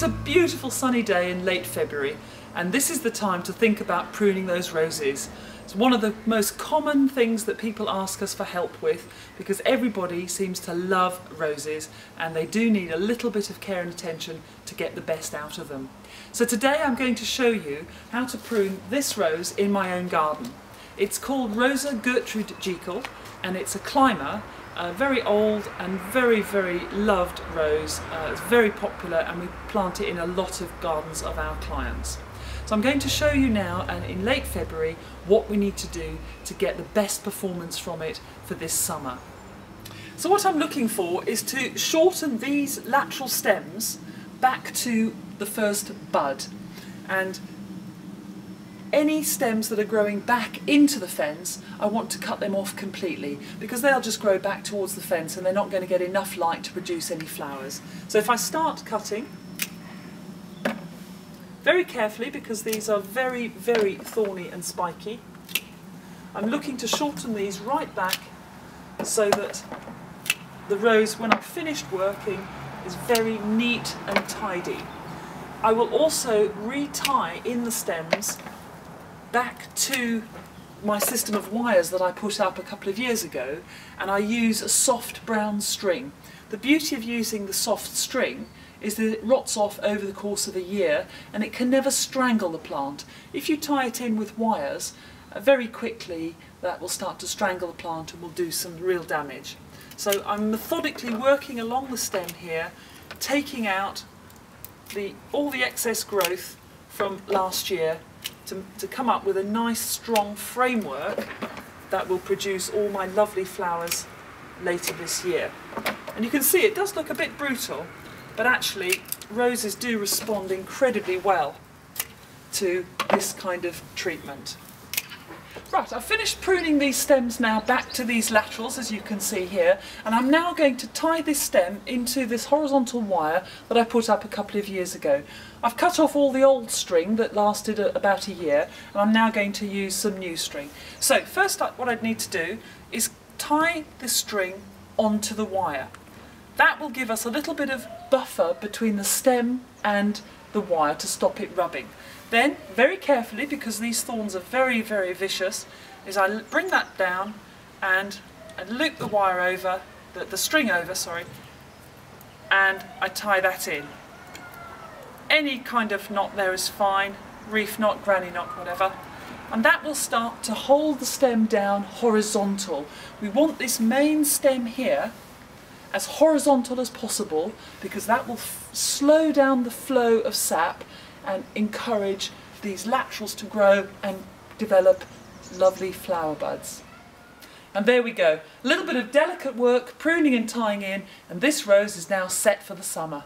It's a beautiful sunny day in late February, and this is the time to think about pruning those roses. It's one of the most common things that people ask us for help with, because everybody seems to love roses and they do need a little bit of care and attention to get the best out of them. So today I'm going to show you how to prune this rose in my own garden. It's called Rosa Gertrude Jekyll, and it's a climber, a very old and very loved rose. It's very popular and we plant it in a lot of gardens of our clients. So I'm going to show you now, and in late February, what we need to do to get the best performance from it for this summer. So what I'm looking for is to shorten these lateral stems back to the first bud, and any stems that are growing back into the fence, I want to cut them off completely, because they'll just grow back towards the fence and they're not going to get enough light to produce any flowers. So if I start cutting very carefully, because these are very thorny and spiky, I'm looking to shorten these right back so that the rose, when I've finished working, is very neat and tidy. I will also retie in the stems back to my system of wires that I put up a couple of years ago, and I use a soft brown string. The beauty of using the soft string is that it rots off over the course of a year and it can never strangle the plant. If you tie it in with wires, very quickly that will start to strangle the plant and will do some real damage. So I'm methodically working along the stem here, taking out all the excess growth from last year to come up with a nice strong framework that will produce all my lovely flowers later this year. And you can see it does look a bit brutal, but actually roses do respond incredibly well to this kind of treatment. Right, I've finished pruning these stems now back to these laterals, as you can see here, and I'm now going to tie this stem into this horizontal wire that I put up a couple of years ago. I've cut off all the old string that lasted about a year, and I'm now going to use some new string. So first up, what I'd need to do is tie this string onto the wire. That will give us a little bit of buffer between the stem and the wire to stop it rubbing. Then, very carefully, because these thorns are very vicious, is I bring that down and loop the wire over, the string over, sorry, and I tie that in. Any kind of knot there is fine, reef knot, granny knot, whatever. And that will start to hold the stem down horizontal. We want this main stem here as horizontal as possible, because that will slow down the flow of sap and encourage these laterals to grow and develop lovely flower buds. And there we go, a little bit of delicate work, pruning and tying in, and this rose is now set for the summer.